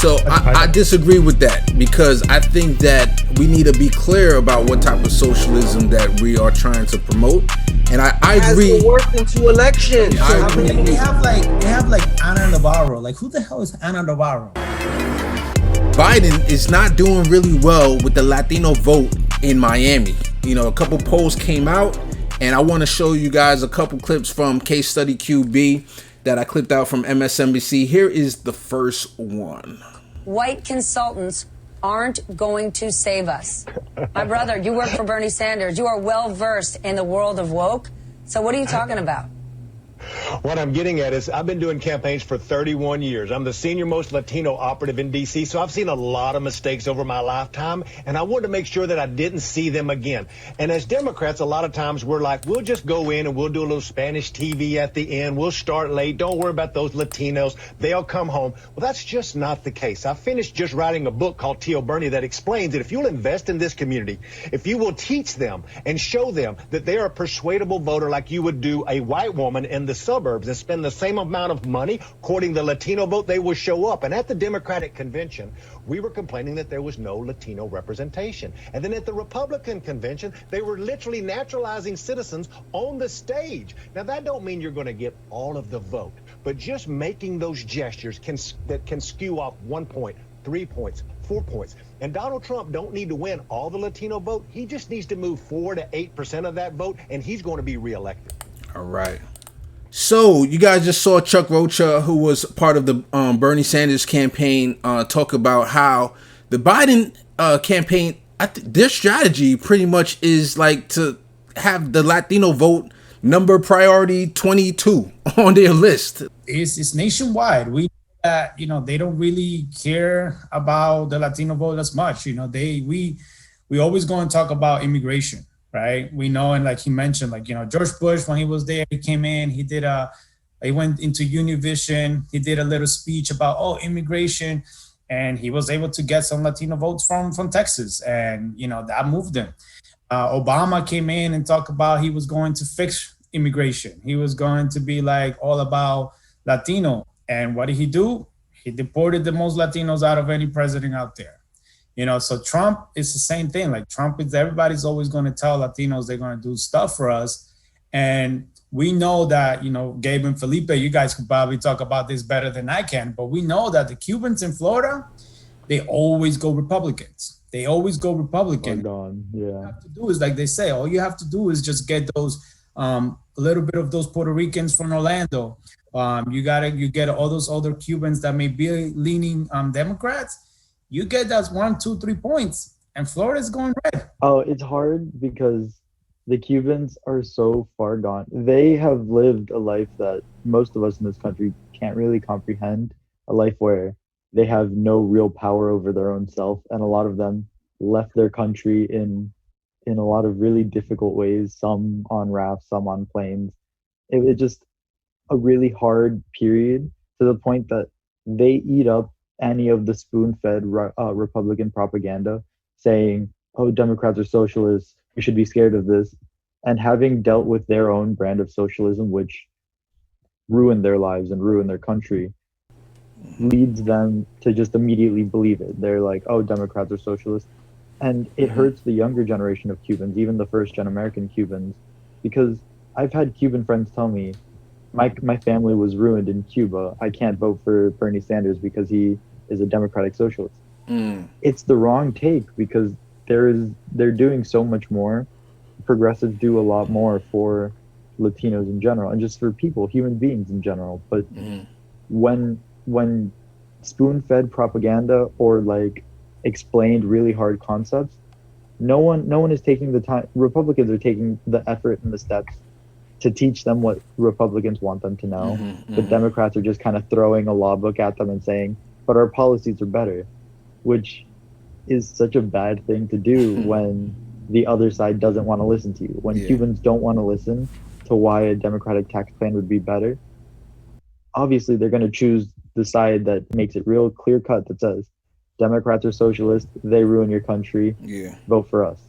So I disagree with that, because I think that we need to be clear about what type of socialism that we are trying to promote. And I agree. It worked into elections. I agree. They have like Ana Navarro. Like, who the hell is Ana Navarro? Biden is not doing really well with the Latino vote in Miami. You know, a couple polls came out, and I want to show you guys a couple clips from Case Study QB that I clipped out from MSNBC. Here is the first one. White consultants aren't going to save us. My brother, you work for Bernie Sanders. You are well versed in the world of woke. So what are you talking about? What I'm getting at is I've been doing campaigns for 31 years. I'm the senior most Latino operative in D.C., so I've seen a lot of mistakes over my lifetime, and I wanted to make sure that I didn't see them again. And as Democrats, a lot of times we're like, we'll just go in and we'll do a little Spanish TV at the end. We'll start late. Don't worry about those Latinos. They'll come home. Well, that's just not the case. I finished just writing a book called Tio Bernie that explains that if you'll invest in this community, if you will teach them and show them that they are a persuadable voter like you would do a white woman in the suburbs and spend the same amount of money courting the Latino vote, they will show up. And at the Democratic convention, we were complaining that there was no Latino representation. And then at the Republican convention, they were literally naturalizing citizens on the stage. Now, that don't mean you're going to get all of the vote, but just making those gestures that can skew off 1 point, 3 points, 4 points. And Donald Trump don't need to win all the Latino vote. He just needs to move 4 to 8% of that vote, and he's going to be reelected. All right. So you guys just saw Chuck Rocha, who was part of the Bernie Sanders campaign, talk about how the Biden campaign, their strategy pretty much is like to have the Latino vote number priority 22 on their list. It's nationwide. We they don't really care about the Latino vote as much. We always go and talk about immigration. Right. We know. And like he mentioned, George Bush, when he was there, he came in, he went into Univision. He did a little speech about, immigration. And he was able to get some Latino votes from Texas. And, that moved him. Obama came in and talked about he was going to fix immigration. He was going to be like all about Latino. And what did he do? He deported the most Latinos out of any president out there. So Trump is the same thing. Like everybody's always going to tell Latinos they're going to do stuff for us. And we know that, Gabe and Felipe, you guys could probably talk about this better than I can, but we know that the Cubans in Florida, they always go Republicans. All you have to do is, like they say, all you have to do is just get those, a little bit of those Puerto Ricans from Orlando. You get all those other Cubans that may be leaning Democrats. You get that 1, 2, 3 points, and Florida's going red. Oh, it's hard because the Cubans are so far gone. They have lived a life that most of us in this country can't really comprehend, a life where they have no real power over their own self, and a lot of them left their country in a lot of really difficult ways, some on rafts, some on planes. It's just a really hard period, to the point that they eat up any of the spoon-fed Republican propaganda saying, Democrats are socialists, we should be scared of this. And having dealt with their own brand of socialism, which ruined their lives and ruined their country, leads them to just immediately believe it. They're like, Democrats are socialists. And it hurts the younger generation of Cubans, even the first-gen American Cubans, because I've had Cuban friends tell me, my family was ruined in Cuba. I can't vote for Bernie Sanders because he is a democratic socialist. It's the wrong take, because they're doing so much more. Progressives do a lot more for Latinos in general, and just for people, human beings in general. But when spoon-fed propaganda or like explained really hard concepts, no one is taking the time. Republicans are taking the effort and the steps to teach them what Republicans want them to know. The Democrats are just kind of throwing a law book at them and saying, but our policies are better, which is such a bad thing to do when the other side doesn't want to listen to you. When Cubans don't want to listen to why a Democratic tax plan would be better, obviously they're going to choose the side that makes it real clear cut, that says Democrats are socialists, they ruin your country, vote for us.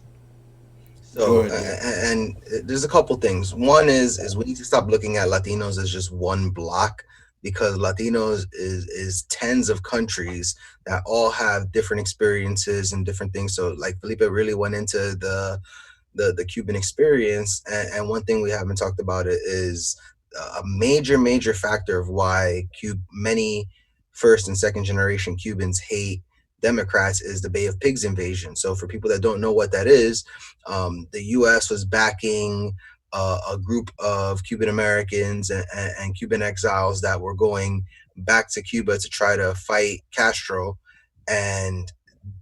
So, and there's a couple things. One is we need to stop looking at Latinos as just one block, because Latinos is tens of countries that all have different experiences and different things. So like Felipe really went into the Cuban experience, and one thing we haven't talked about it is a major factor of why many first and second generation Cubans hate Democrats is the Bay of Pigs invasion. So for people that don't know what that is, the U.S. was backing a group of Cuban Americans and Cuban exiles that were going back to Cuba to try to fight Castro. And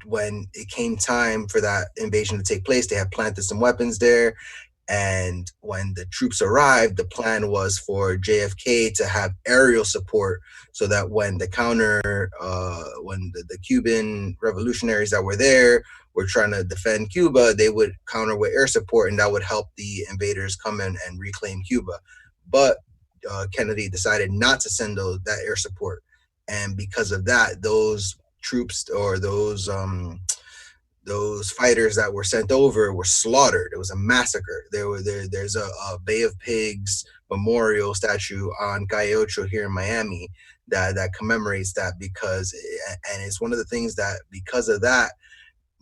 when it came time for that invasion to take place, they had planted some weapons there. And when the troops arrived, the plan was for JFK to have aerial support so that when the Cuban revolutionaries that were there were trying to defend Cuba, they would counter with air support, and that would help the invaders come in and reclaim Cuba. But Kennedy decided not to send that air support. And because of that, those troops or those fighters that were sent over were slaughtered. It was a massacre. There's a Bay of Pigs memorial statue on Calle Ocho here in Miami that commemorates that, and it's one of the things that because of that,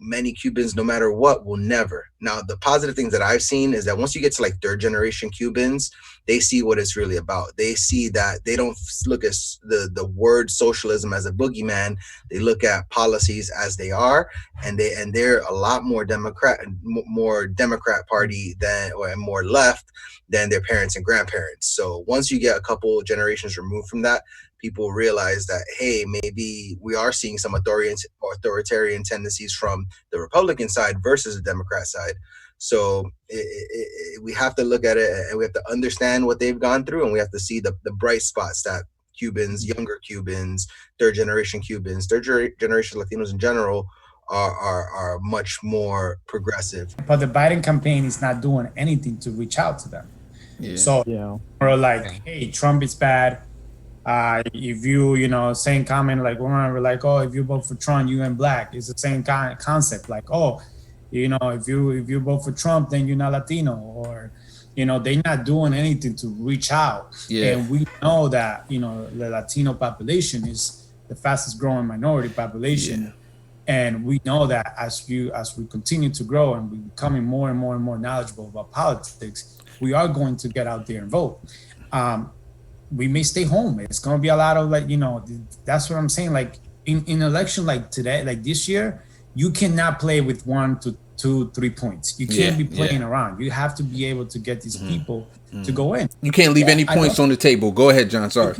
many Cubans, no matter what, will never. Now, the positive things that I've seen is that once you get to like third generation Cubans, they see what it's really about. They see that they don't look at the word socialism as a boogeyman. They look at policies as they are, and they're a lot more Democrat party and more left than their parents and grandparents. So once you get a couple generations removed from that, people realize that, hey, maybe we are seeing some authoritarian tendencies from the Republican side versus the Democrat side. So we have to look at it, and we have to understand what they've gone through, and we have to see the bright spots that Cubans, younger Cubans, third generation Latinos in general are much more progressive. But the Biden campaign is not doing anything to reach out to them. Yeah. So we're like, hey, Trump is bad. If you same comment, like we're like, oh, if you vote for Trump, you ain't black. It's the same kind of concept. Like, oh, if you vote for Trump, then you're not Latino, or they're not doing anything to reach out. Yeah. And we know that the Latino population is the fastest growing minority population. Yeah. And we know that as we continue to grow and we're becoming more and more and more knowledgeable about politics, we are going to get out there and vote. We may stay home. It's going to be a lot of that's what I'm saying. Like in election like today, like this year, you cannot play with 1 to 2, 3 points. You can't be playing around. You have to be able to get these people to go in. You can't leave any points on the table. Go ahead, John. Sorry.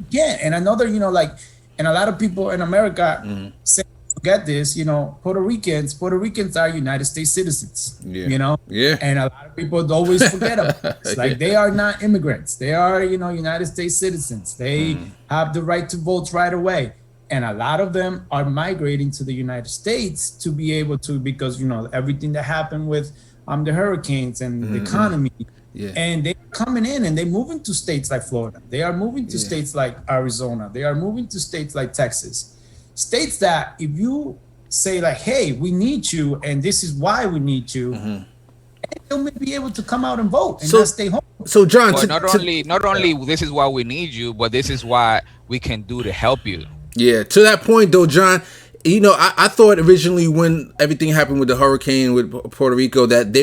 Yeah, and another, and a lot of people in America say, forget this, Puerto Ricans are United States citizens, Yeah. And a lot of people always forget about this. Like they are not immigrants. They are, United States citizens. They have the right to vote right away. And a lot of them are migrating to the United States to be able to, because, everything that happened with the hurricanes and the economy. Yeah. And they're coming in and they're moving to states like Florida. They are moving to states like Arizona. They are moving to states like Texas. States that if you say like, hey, we need you and this is why we need you, they'll be able to come out and vote and not stay home. So John, not only this is why we need you, but this is why we can do to help you. Yeah, to that point though, John, I thought originally when everything happened with the hurricane with Puerto Rico that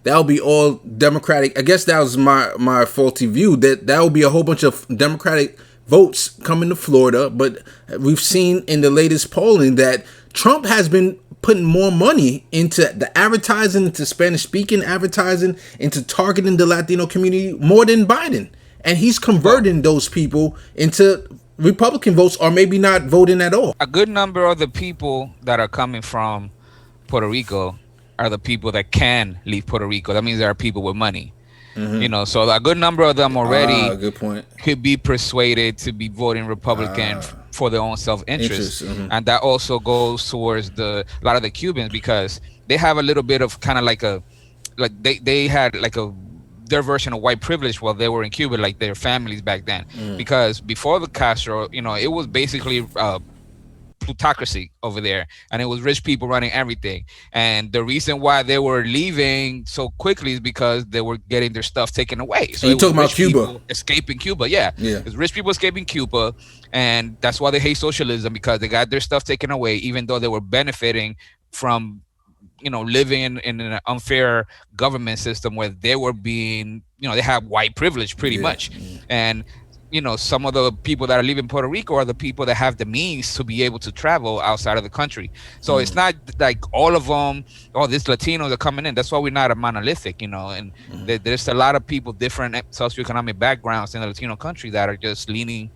that'll be all Democratic. I guess that was my faulty view that will be a whole bunch of Democratic votes coming to Florida, but we've seen in the latest polling that Trump has been putting more money into the advertising, into Spanish-speaking advertising, into targeting the Latino community more than Biden. And he's converting those people into Republican votes or maybe not voting at all. A good number of the people that are coming from Puerto Rico are the people that can leave Puerto Rico. That means there are people with money. So a good number of them already good point. could be persuaded to be voting Republican for their own self-interest. And that also goes towards a lot of the Cubans, because they have a little bit of kind of they had their version of white privilege while they were in Cuba, like their families back then. Because before the Castro, it was basically plutocracy over there, and it was rich people running everything. And the reason why they were leaving so quickly is because they were getting their stuff taken away. So you talking about Cuba escaping Cuba? Yeah. It's rich people escaping Cuba, and that's why they hate socialism, because they got their stuff taken away, even though they were benefiting from living in an unfair government system where they were being, they have white privilege pretty much. And some of the people that are leaving Puerto Rico are the people that have the means to be able to travel outside of the country. So it's not like all of them, these Latinos are coming in. That's why we're not a monolithic, and there's a lot of people, different socioeconomic backgrounds in the Latino country that are just leaning,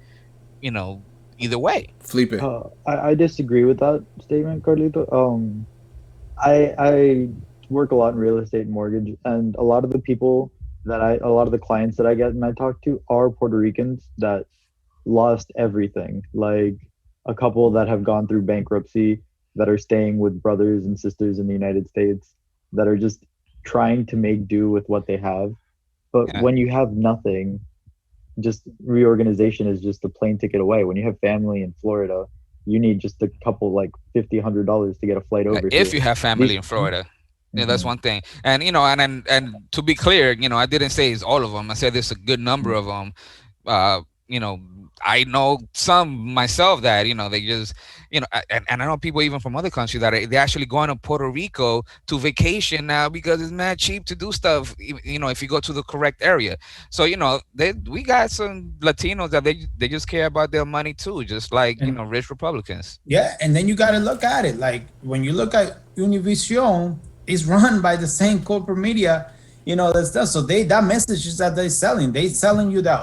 either way. Felipe. I disagree with that statement, Carlito. I work a lot in real estate and mortgage, and a lot of the clients that I get and I talk to are Puerto Ricans that lost everything. Like a couple that have gone through bankruptcy, that are staying with brothers and sisters in the United States, that are just trying to make do with what they have. But when you have nothing, just reorganization is just a plane ticket away. When you have family in Florida, you need just a couple, like $50-$100 to get a flight over. If you have family in Florida. Yeah, that's one thing. And and to be clear, I didn't say it's all of them. I said there's a good number of them. I know some myself that they just and I know people even from other countries that they're actually going to Puerto Rico to vacation now because it's not cheap to do stuff, if you go to the correct area. So we got some Latinos that they just care about their money too, just like rich Republicans. Yeah, and then you got to look at it like when you look at Univision, it's run by the same corporate media. That stuff. So that message is that they're selling you that,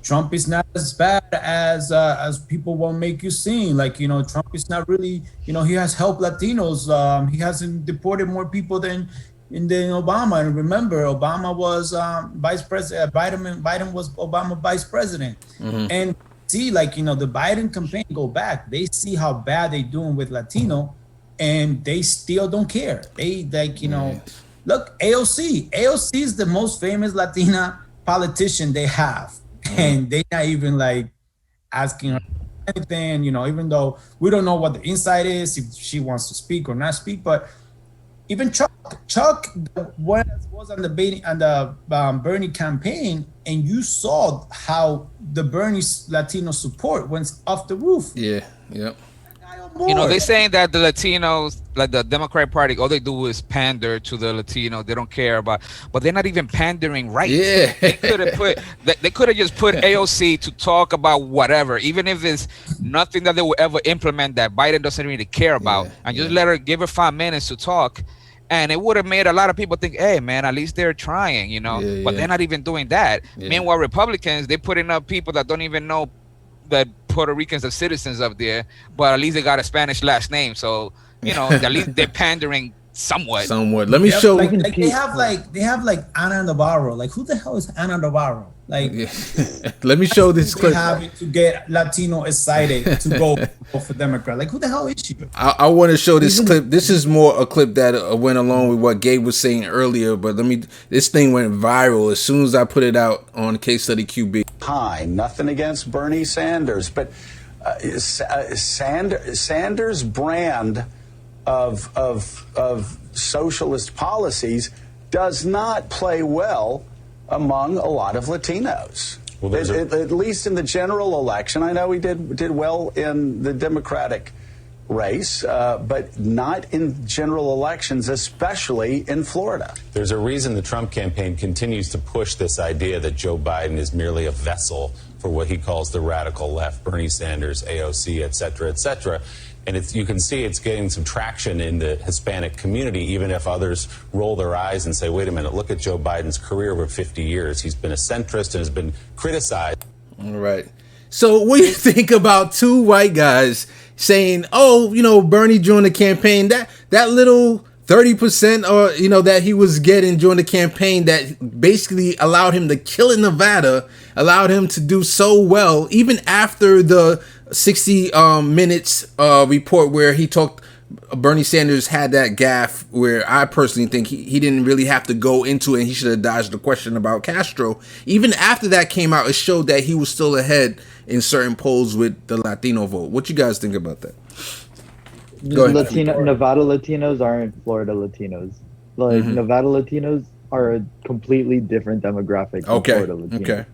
Trump is not as bad as people won't make you seem. Like, Trump is not really, he has helped Latinos. He hasn't deported more people than Obama. And remember, Obama was vice president. Biden was Obama vice president. And see, like, the Biden campaign go back. They see how bad they doing with Latino, and they still don't care. They like, Look, AOC is the most famous Latina politician they have. And they're not even like asking her anything, even though we don't know what the inside is, if she wants to speak or not speak. But even Chuck was on the Bernie campaign, and you saw how the Bernie Latino support went off the roof. Yeah. They're saying that the Latinos, like the Democratic Party, all they do is pander to the Latinos. They don't care about, but they're not even pandering right. Yeah. They could have just put AOC to talk about whatever, even if it's nothing that they will ever implement that Biden doesn't really care about, and just let her give her 5 minutes to talk. And it would have made a lot of people think, hey, man, at least they're trying, but they're not even doing that. Meanwhile, Republicans, they're putting up people that don't even know that Puerto Ricans are citizens up there, but at least they got a Spanish last name, so at least they're pandering somewhat. Let me show. Like they have Ana Navarro. Like, who the hell is Ana Navarro? Like, let me show this clip. They have it to get Latino excited to go for Democrat. Like, who the hell is she? I want to show this clip. This is more a clip that went along with what Gabe was saying earlier. But this thing went viral as soon as I put it out on Case Study QB. Hi, nothing against Bernie Sanders, but Sanders' brand of socialist policies does not play well among a lot of Latinos. Well, at least in the general election. I know he did well in the Democratic race, but not in general elections, especially in Florida. There's a reason the Trump campaign continues to push this idea that Joe Biden is merely a vessel for what he calls the radical left, Bernie Sanders, AOC, et cetera, et cetera. And you can see it's getting some traction in the Hispanic community, even if others roll their eyes and say, wait a minute, look at Joe Biden's career over 50 years. He's been a centrist and has been criticized. All right. So what do you think about two white guys saying, Bernie during the campaign, that little 30% or, that he was getting during the campaign that basically allowed him to kill in Nevada, allowed him to do so well, even after the 60 minutes report where he talked Bernie Sanders had that gaffe where I personally think he didn't really have to go into it, and he should have dodged the question about Castro. Even after that came out, it showed that he was still ahead in certain polls with the Latino vote. What you guys think about that? Go ahead. Nevada Latinos aren't Florida Latinos. Like Nevada Latinos are a completely different demographic than Florida Latinos. Okay.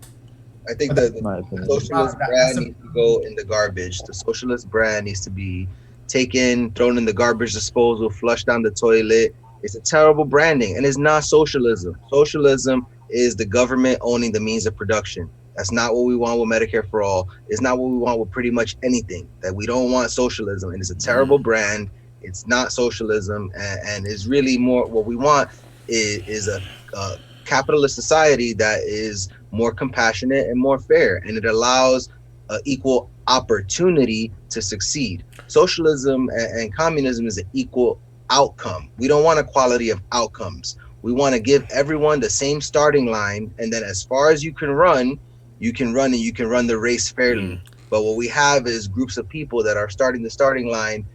I think the socialist brand needs to go in the garbage. The socialist brand needs to be taken, thrown in the garbage disposal, flushed down the toilet. It's a terrible branding, and it's not socialism. Socialism is the government owning the means of production. That's not what we want with Medicare for All. It's not what we want with pretty much anything. That we don't want socialism, and it's a terrible brand. It's not socialism, and it's really more what we want is a capitalist society that is more compassionate and more fair, and it allows equal opportunity to succeed. Socialism and communism is an equal outcome. We don't want equality of outcomes. We want to give everyone the same starting line, and then as far as you can run, and you can run the race fairly. But what we have is groups of people that are starting the starting line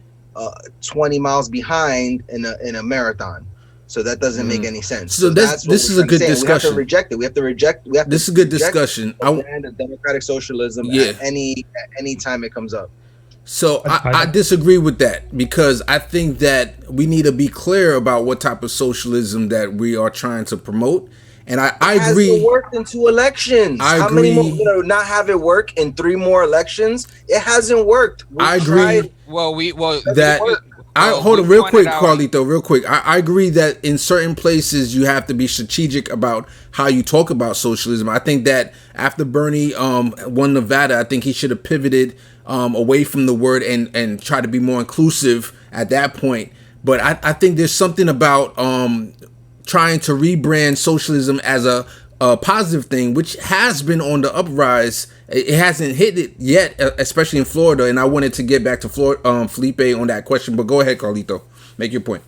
20 miles behind in a marathon. So that doesn't make any sense. So this is a good discussion. We have to reject it. We have to reject. This is a good discussion. The democratic socialism at any time it comes up. So I disagree with that, because I think that we need to be clear about what type of socialism that we are trying to promote. And I agree. It hasn't worked in 2 elections. How many more, not have it work in 3 more elections? It hasn't worked. I agree. Hold on real quick, Carlito, real quick. I agree that in certain places you have to be strategic about how you talk about socialism. I think that after Bernie won Nevada, I think he should have pivoted away from the word and try to be more inclusive at that point. But I think there's something about trying to rebrand socialism as a positive thing, which has been on the uprise. It hasn't hit it yet, especially in Florida. And I wanted to get back to Felipe on that question, but go ahead, Carlito. Make your point.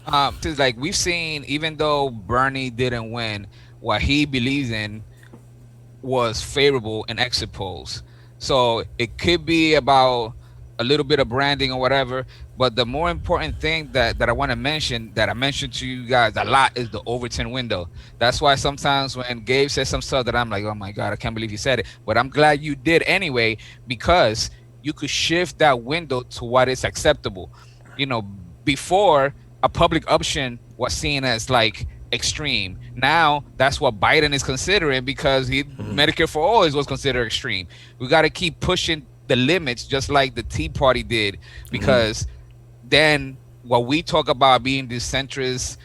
Like we've seen, even though Bernie didn't win, what he believes in was favorable in exit polls. So it could be about a little bit of branding or whatever, but the more important thing that I want to mention, that I mentioned to you guys a lot, is the Overton window. That's why sometimes when Gabe says some stuff that I'm like, oh my God, I can't believe he said it. But I'm glad you did anyway, because you could shift that window to what is acceptable. You know, before, a public option was seen as like extreme. Now that's what Biden is considering, because Medicare for All was considered extreme. We got to keep pushing the limits, just like the Tea Party did, because then what we talk about being this centrist,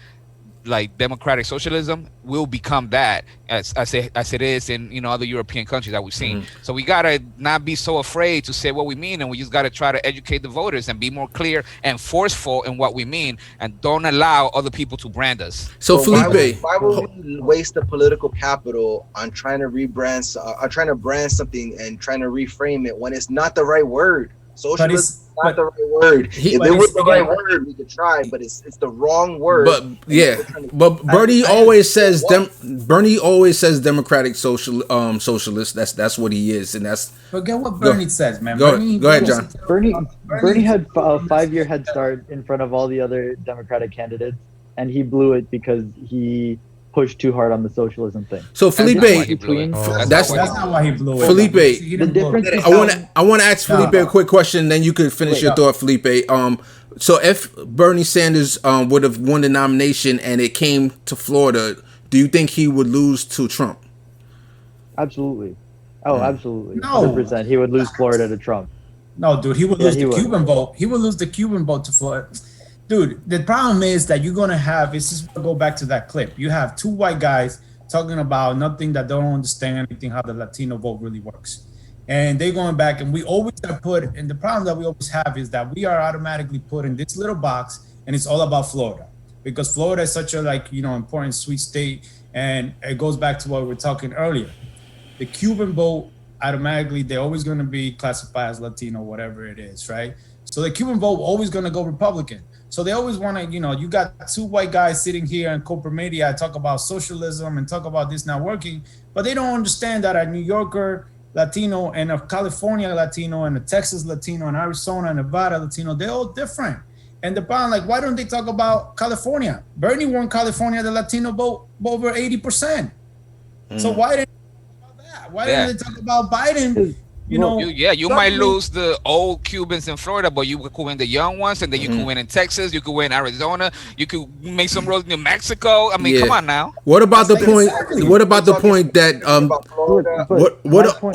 like democratic socialism, will become that as it is in other European countries that we've seen. So we gotta not be so afraid to say what we mean, and we just gotta try to educate the voters and be more clear and forceful in what we mean, and don't allow other people to brand us. So Felipe, why would we waste the political capital on trying to rebrand, trying to brand something and trying to reframe it when it's not the right word? Socialism is not the right word. If it was the right word, we could try, but it's the wrong word. But Bernie always says democratic socialist. That's what he is, and that's. Forget what Bernie says, man. Go ahead, John. Bernie had a 5-year head start in front of all the other Democratic candidates, and he blew it because he pushed too hard on the socialism thing. So Felipe, that's not why he blew it. Felipe, the difference. I want to ask Felipe a quick question, then you could finish your thought, Felipe. So if Bernie Sanders would have won the nomination and it came to Florida, do you think he would lose to Trump? Absolutely. Oh, absolutely. No. 100%. He would lose Florida to Trump. No, dude, he would lose the Cuban vote. He would lose the Cuban vote to Florida. Dude, the problem is that you're going to have, it's just go back to that clip. You have 2 white guys talking about nothing, that don't understand anything, how the Latino vote really works. And they're going back, and we always got put, and the problem that we always have is that we are automatically put in this little box, and it's all about Florida. Because Florida is such a important, sweet state, and it goes back to what we were talking earlier. The Cuban vote, automatically, they're always going to be classified as Latino, whatever it is, right? So the Cuban vote always going to go Republican. So they always want to, you got 2 white guys sitting here in corporate media talk about socialism and talk about this not working, but they don't understand that a New Yorker Latino and a California Latino and a Texas Latino and Arizona and Nevada Latino, they're all different. And the problem, like, why don't they talk about California? Bernie won California, the Latino vote over 80%. So why didn't they talk about that? Why didn't they talk about Biden? You know, you might lose the old Cubans in Florida, but you could win the young ones, and then you could win in Texas, you could win Arizona, you could make some roads in New Mexico. I mean, come on now. What about the point? What about the point that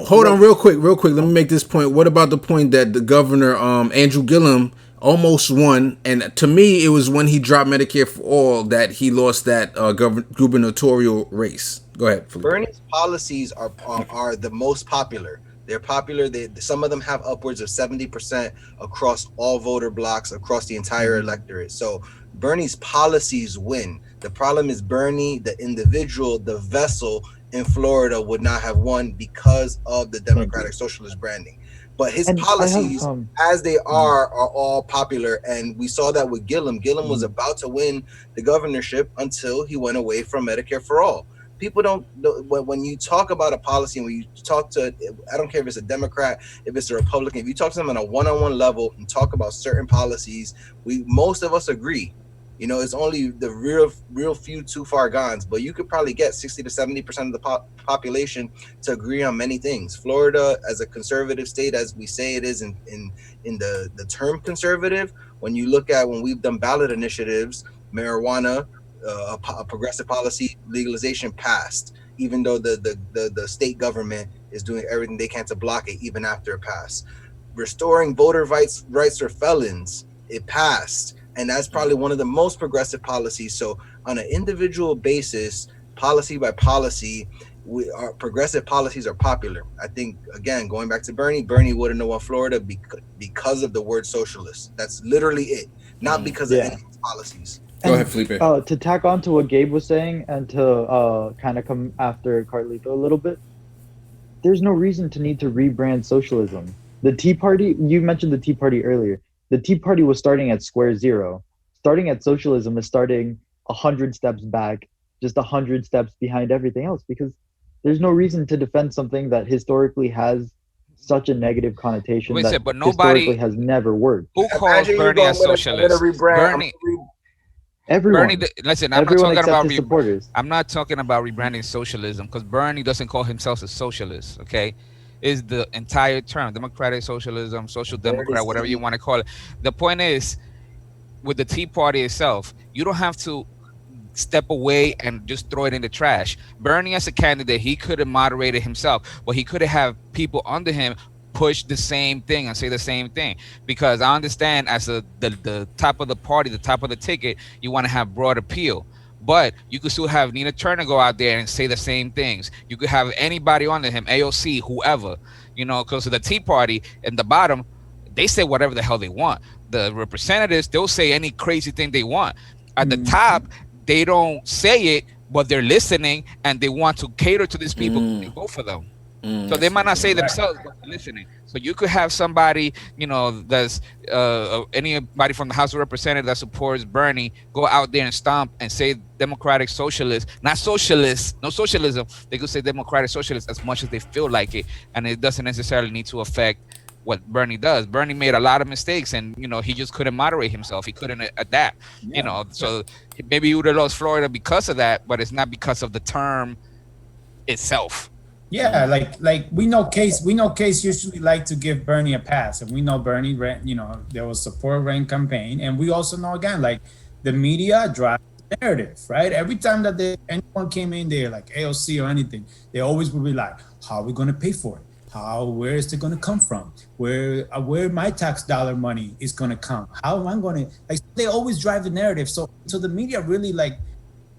hold on, real quick. Let me make this point. What about the point that the governor Andrew Gillum almost won, and to me, it was when he dropped Medicare for all that he lost that gubernatorial race. Go ahead, Felipe. Bernie's policies are the most popular. They're popular. Some of them have upwards of 70% across all voter blocks, across the entire electorate. So Bernie's policies win. The problem is Bernie, the individual, the vessel in Florida, would not have won because of the Democratic Socialist branding. But his policies, as they are all popular. And we saw that with Gillum. Gillum was about to win the governorship until he went away from Medicare for all. People don't, when you talk about a policy, and when you talk to, I don't care if it's a Democrat, if it's a Republican, if you talk to them on a one-on-one level and talk about certain policies, most of us agree. You know, it's only the real few too far gones, but you could probably get 60 to 70% of the population to agree on many things. Florida, as a conservative state, as we say it is in the term conservative, when you look at when we've done ballot initiatives, marijuana, a progressive policy legalization passed, even though the state government is doing everything they can to block it even after it passed. Restoring voter rights for felons, it passed, and that's probably one of the most progressive policies. So on an individual basis, policy by policy, our progressive policies are popular. I think, again, going back to Bernie wouldn't know won Florida because of the word socialist. That's literally it, not because of any of his policies. Go ahead, Felipe. To tack on to what Gabe was saying and to kind of come after Carlito a little bit, there's no reason to need to rebrand socialism. The Tea Party, you mentioned the Tea Party earlier. The Tea Party was starting at square zero. Starting at socialism is starting 100 steps back, just 100 steps behind everything else, because there's no reason to defend something that historically has such a negative connotation but nobody historically has never worked. Who calls Bernie a socialist? Everyone. Bernie, listen, I'm not talking about rebranding socialism, because Bernie doesn't call himself a socialist, okay? Is the entire term democratic socialism, social democrat, whatever you want to call it. The point is, with the Tea Party itself, you don't have to step away and just throw it in the trash. Bernie, as a candidate, he could have moderated himself, but he could have people under him push the same thing and say the same thing, because I understand as the top of the party, the top of the ticket, you want to have broad appeal, but you could still have Nina Turner go out there and say the same things. You could have anybody under him, AOC, whoever, you know, because of the Tea Party in the bottom, they say whatever the hell they want. The representatives, they'll say any crazy thing they want. At the top, they don't say it, but they're listening and they want to cater to these people who vote for them. So they might not say themselves, but they're listening. So you could have somebody, you know, that's anybody from the House of Representatives that supports Bernie go out there and stomp and say democratic socialist, not socialist, no socialism. They could say democratic socialist as much as they feel like it, and it doesn't necessarily need to affect what Bernie does. Bernie made a lot of mistakes, and you know, he just couldn't moderate himself. He couldn't adapt. You know, so maybe he would have lost Florida because of that, but it's not because of the term itself. Yeah, like we know Case usually like to give Bernie a pass, and we know Bernie ran, you know, there was support rain campaign, and we also know, again, like the media drives the narrative, right? Every time that anyone came in there, like AOC or anything, they always would be like, how are we going to pay for it? Where is it going to come from? Where my tax dollar money is going to come? How am I going to, like, they always drive the narrative. So the media really, like,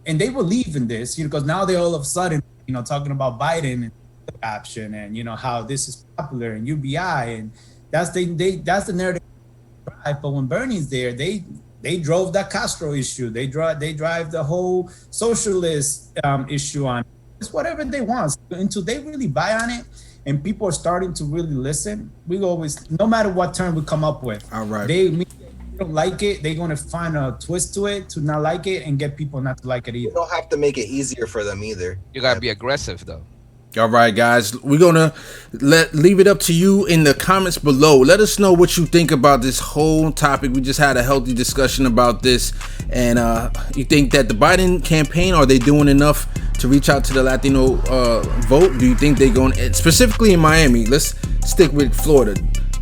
and they believe in this, you know, because now they all of a sudden, you know, talking about Biden and option, and you know how this is popular and UBI, and that's the narrative. But when Bernie's there, they drove that Castro issue. They drive the whole socialist issue on. It's whatever they want until they really buy on it, and people are starting to really listen. We always, no matter what term we come up with, all right, they don't like it, they're going to find a twist to it to not like it and get people not to like it either. You don't have to make it easier for them either. You got to be aggressive though. All right, guys, we're gonna leave it up to you in the comments below. Let us know what you think about this whole topic. We just had a healthy discussion about this, and you think that the Biden campaign, are they doing enough to reach out to the Latino vote? Do you think they're going, specifically in Miami? Let's stick with Florida.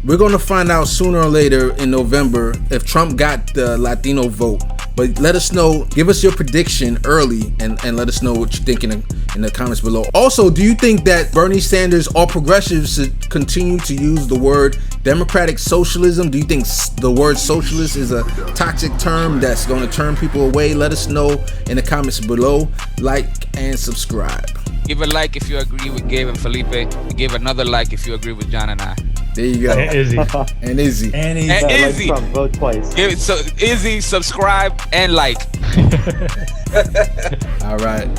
We're gonna find out sooner or later in November if Trump got the Latino vote. But let us know, give us your prediction early, and let us know what you're thinking in the comments below. Also, do you think that Bernie Sanders or progressives should continue to use the word democratic socialism? Do you think the word socialist is a toxic term that's going to turn people away? Let us know in the comments below. Like and subscribe. Give a like if you agree with Gabe and Felipe. Give another like if you agree with John and I. There you go. And Izzy. And Izzy. And Izzy. Like Trump, vote twice. Give it so Izzy, subscribe and like. All right.